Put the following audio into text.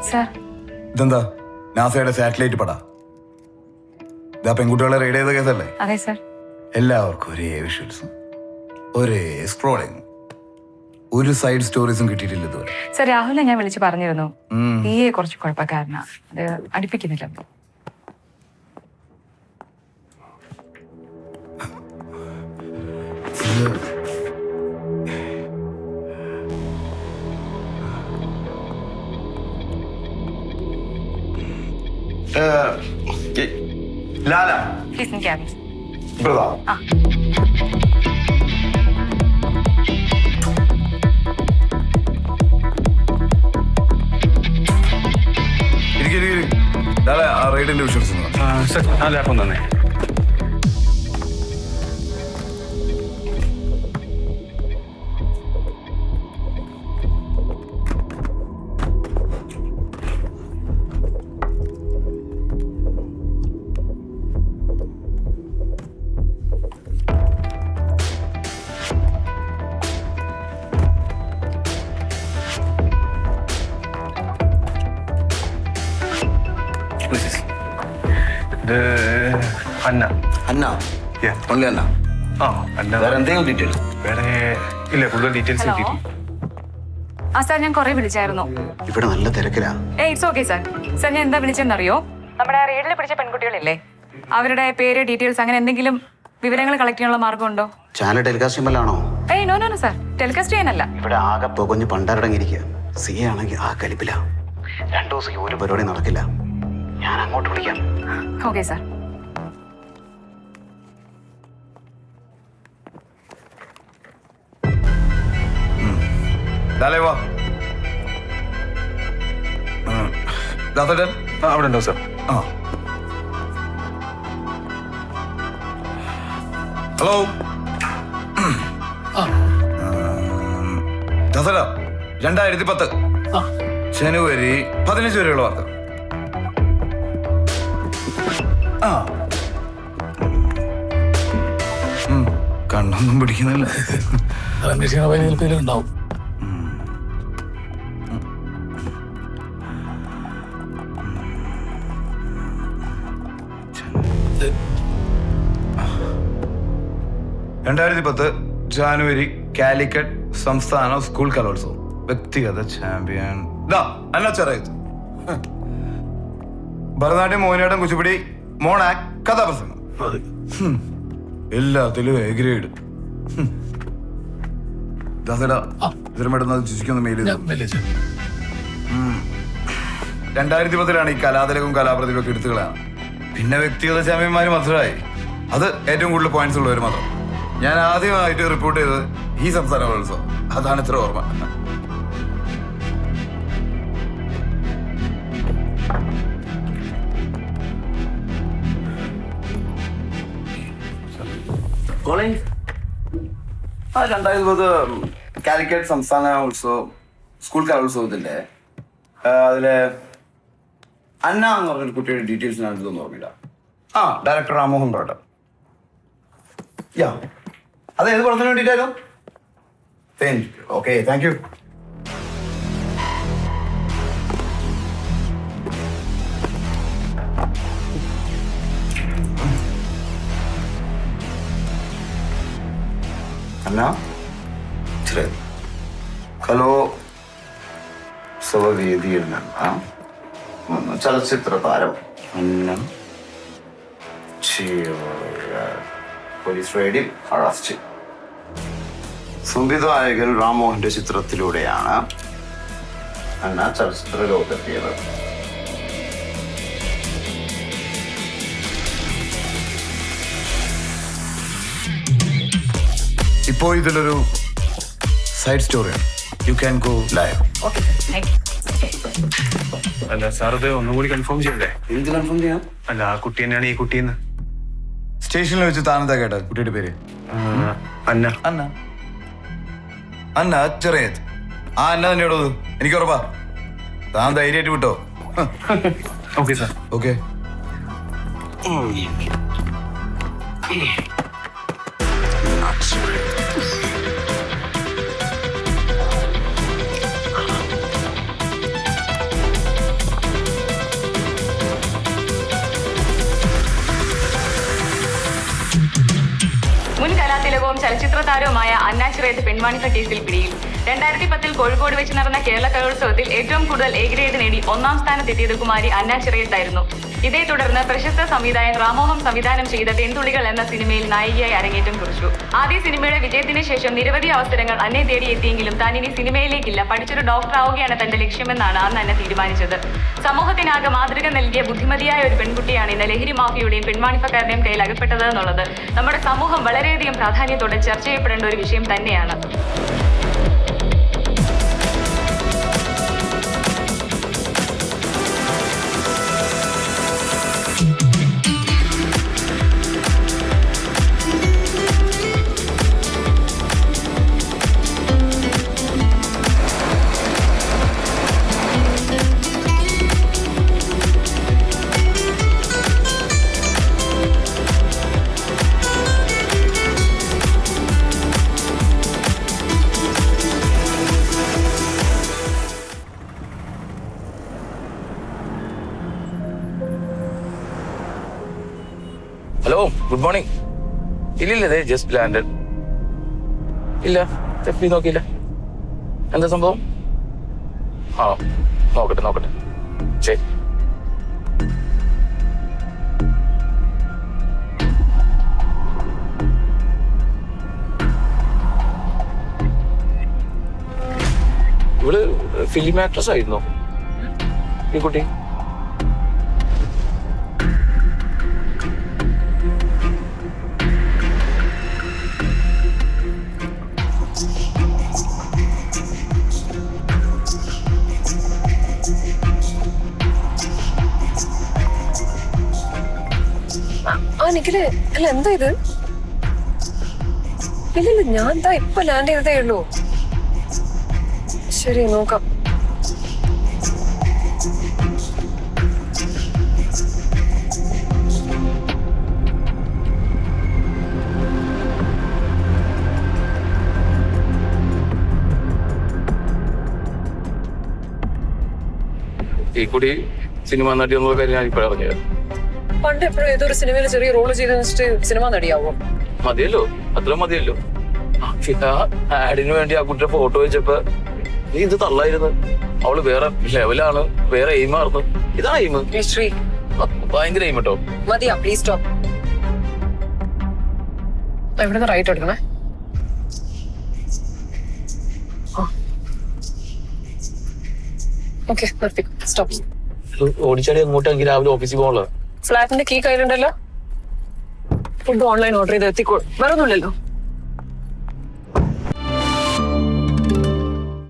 ഇതെന്താ നാസയുടെ സാറ്റലൈറ്റ് പടാ? ഇതാ പെൺകുട്ടികളെ റെയ്ഡ് ചെയ്ത കേസല്ലേ? അതെ സർ. എല്ലാവർക്കും ഒരേ വിഷ്വൽസും ഒരേ സ്ക്രോളിംഗ്, ഒരു സൈഡ് സ്റ്റോറീസും കിട്ടിയിട്ടില്ല ഇതുവരെ. സർ, രാഹുലിനെ ഞാൻ വിളിച്ച് പറഞ്ഞിരുന്നു. ഈ കുറച്ച് കുഴപ്പക്കാരനാ, അത് അടുപ്പിക്കുന്നില്ല. Lala He's in cabin. Brother. ആ റൈഡിന്റെ വിഷ്വൽസ് ആ ലാപ്പം തന്നെ. അന്ന അന്ന ഓൺലി അന്ന. വേറെ എന്തെങ്കിലും ഡീറ്റെയിൽ? വേറെ ഇല്ല, കൂടുതൽ ഡീറ്റെയിൽസ് കിട്ടിയിട്ടില്ല. സാർ, ഞാൻ കുറെ വിളിച്ചായിരുന്നു. ഇവിടെ നല്ല തിരക്കിലാ. It's okay sir. സാർ, ഞാൻ എന്താ വിളിച്ചെന്നറിയോ? നമ്മുടെ റെയ്ഡിൽ പിടിച്ച പെൺകുട്ടികളില്ലേ, അവരുടെ പേര്, ഡീറ്റെയിൽസ്, അങ്ങനെ എന്തെങ്കിലും വിവരങ്ങൾ കളക്ട് ചെയ്യാനുള്ള മാർഗമുണ്ടോ? ചാനൽ ടെലികാസ്റ്റ് ചെയ്യുമ്പോഴാണോ? നോ സാർ, ടെലികാസ്റ്റ് ചെയ്യാനല്ല. ഇവിടെ ആകെ പുകഞ്ഞ് പണ്ടടങ്ങിയിരിക്കുക. സി ആണെങ്കിൽ ആ കലിപ്പില. 2 ദിവസം ഒരു പരിപാടി നടക്കില്ല. ഞാൻ അങ്ങോട്ട് വിളിക്കാം. Okay sir. അവിടെ ഉണ്ടോ സാർ? ഹലോ ദസറ 2010 ജനുവരി 15 വരെയുള്ള വാർത്ത. കണ്ണൊന്നും പിടിക്കുന്നില്ല. ഉണ്ടാവും. ജനുവരി കാലിക്കറ്റ് സംസ്ഥാന സ്കൂൾ കലോത്സവം വ്യക്തിഗത ചാമ്പ്യൻ ഭരതനാട്യം, മോഹിനിയാട്ടം, കുച്ചിപ്പിടി, മോണാക്, കഥാപ്രസംഗം, എല്ലാത്തിലും എ ഗ്രേഡ്. മെയിൽ 2010 ഈ കലാതിലകവും കലാപ്രതിഭയൊക്കെ എടുത്തുകളാണ്. പിന്നെ വ്യക്തിഗത ചാമ്പ്യന്മാർ മാത്രമായി. അത് ഏറ്റവും കൂടുതൽ പോയിന്റ്സ് ഉള്ളവർ മാത്രം. ഞാൻ ആദ്യമായിട്ട് റിപ്പോർട്ട് ചെയ്തത് ഈ സംസ്ഥാന കലോത്സവം. അതാണ് ഇത്ര ഓർമ്മ. കോളേജ് 2010 കാലിക്കറ്റ് സംസ്ഥാന ഉത്സവം സ്കൂൾ കലോത്സവത്തിന്റെ അതിലെ അന്ന എന്ന് പറഞ്ഞൊരു കുട്ടിയുടെ ഡീറ്റെയിൽസ് ഞാൻ ഇതൊന്നും ഓർമ്മില്ല. ഡയറക്ടർ രാമോഹൻ റാട്ട. അത് ഏത് പടത്തിന് വേണ്ടിയിട്ടായിരുന്നു? Okay, thank you. അന്ന കലോത്സവവേദിയിൽ നിന്ന് ചലച്ചിത്ര താരം അന്ന പോലീസ് റെയ്ഡിൽ അറസ്റ്റ്. സംവിധായകൻ രാമോഹന്റെ ചിത്രത്തിലൂടെയാണ് അന്ന ചലച്ചിത്ര ലോകത്തെത്തിയത്. ഇപ്പോ ഇതിലൊരു സൈഡ് സ്റ്റോറിയാണ്. You can go live. അല്ല സാർ, ഇത് ഒന്നും കൂടി കൺഫേം ചെയ്യണ്ടേ? എന്ത് കൺഫേം ചെയ്യാം? അല്ല, ആ കുട്ടി തന്നെയാണ് ഈ കുട്ടിയെന്ന്. സ്റ്റേഷനിൽ വെച്ച് താനെന്താ കേട്ടത്? കുട്ടിയുടെ പേര് അന്ന. അന്ന അന്ന ചെറിയത്. അന്ന തന്നെയോടോ? എനിക്ക് ഉറപ്പാ. താൻ ധൈര്യമായിട്ട് വിട്ടോ. Okay sir. ഓക്കെ. ചലച്ചിത്ര താരവുമായ അന്ന ചിറയത്ത് പെൺവാണിഭ കേസിൽ പിടിയിൽ. 2010 കോഴിക്കോട് വെച്ച് നടന്ന കേരള കലോത്സവത്തിൽ ഏറ്റവും കൂടുതൽ എ ഗ്രേഡ് നേടി 1ാം സ്ഥാനത്തെത്തിയത് കുമാരി അന്ന ചിറയത്തായിരുന്നു. ഇതേ തുടർന്ന് പ്രശസ്ത സംവിധായകൻ റാമോഹൻ സംവിധാനം ചെയ്ത തെന്തുളികൾ എന്ന സിനിമയിൽ നായികയായി അരങ്ങേറ്റം കുറിച്ചു. ആദ്യ സിനിമയുടെ വിജയത്തിന് ശേഷം നിരവധി അവസരങ്ങൾ അന്നെ തേടിയെത്തിയെങ്കിലും താൻ ഇനി സിനിമയിലേക്കില്ല, പഠിച്ചൊരു ഡോക്ടർ ആവുകയാണ് തന്റെ ലക്ഷ്യമെന്നാണ് അന്ന് അന്ന തീരുമാനിച്ചത്. സമൂഹത്തിനാകെ മാതൃക നൽകിയ ബുദ്ധിമതിയായ ഒരു പെൺകുട്ടിയാണ് ഇന്ന് ലഹരി മാഫിയുടെയും പെൺവാണിഭക്കാരുടെയും കയ്യിൽ അകപ്പെട്ടത് എന്നുള്ളത് നമ്മുടെ സമൂഹം വളരെയധികം പ്രാധാന്യത്തോടെ ചർച്ച ചെയ്യപ്പെടേണ്ട ഒരു വിഷയം തന്നെയാണ്. Hello, good morning. ഇല്ലില്ലേ, ജസ്റ്റ് ലാൻഡഡ്. ഇല്ല, എഫ് നോക്കിയില്ല. എന്താ സംഭവം? ആണോ? നോക്കട്ടെ. ശരി. ഇവള് ഫിലിം ആക്ട്രസ് ആയിരുന്നോ ഈ കുട്ടി? നിഖില്, അല്ല എന്താ ഇത്? ഇല്ലല്ല, ഞാൻ എന്താ ഇപ്പൊ ലാൻഡ് ചെയ്തതേ ഉള്ളൂ. ശരി, നോക്കാം. ഈ കുട്ടി സിനിമ നടി എന്നുള്ള കാര്യം ഞാൻ ഇപ്പോഴാണ് അറിഞ്ഞത്. പണ്ട് എപ്പോഴും ഏതൊരു സിനിമയിൽ ചെറിയ റോള് ചെയ്ത് വെച്ചിട്ട് സിനിമ നടിയാവോ? മതിയല്ലോ, അത്ര മതിയല്ലോ. ആഡിന് വേണ്ടി ആ കുട്ടിയുടെ ഫോട്ടോ വെച്ചപ്പോ നീ ഇത് തള്ളായിരുന്നു. അവള് വേറെ ലെവലാണ്, വേറെ എയിമായിരുന്നു. ഇതാണ് എയിം. ശ്രീ, ഭയങ്കര എയിം കേട്ടോ. മതിയാ, പ്ലീസ് സ്റ്റോപ്പ്. എവിടുന്ന് റൈറ്റ് എടുക്കണേ? ഓക്കെ, നിർത്തി. സ്റ്റോപ്പ്. ഓടിച്ചാടി അങ്ങോട്ട് എനിക്ക് രാവിലെ ഓഫീസിൽ പോകണല്ലോ. ഫ്ലാറ്റിന്റെ കീ കയ്യിലുണ്ടല്ലോ. ഫുഡ് ഓൺലൈൻ ഓർഡർ ചെയ്ത് എത്തിക്കോളും. വേറെ ഒന്നുമില്ലല്ലോ.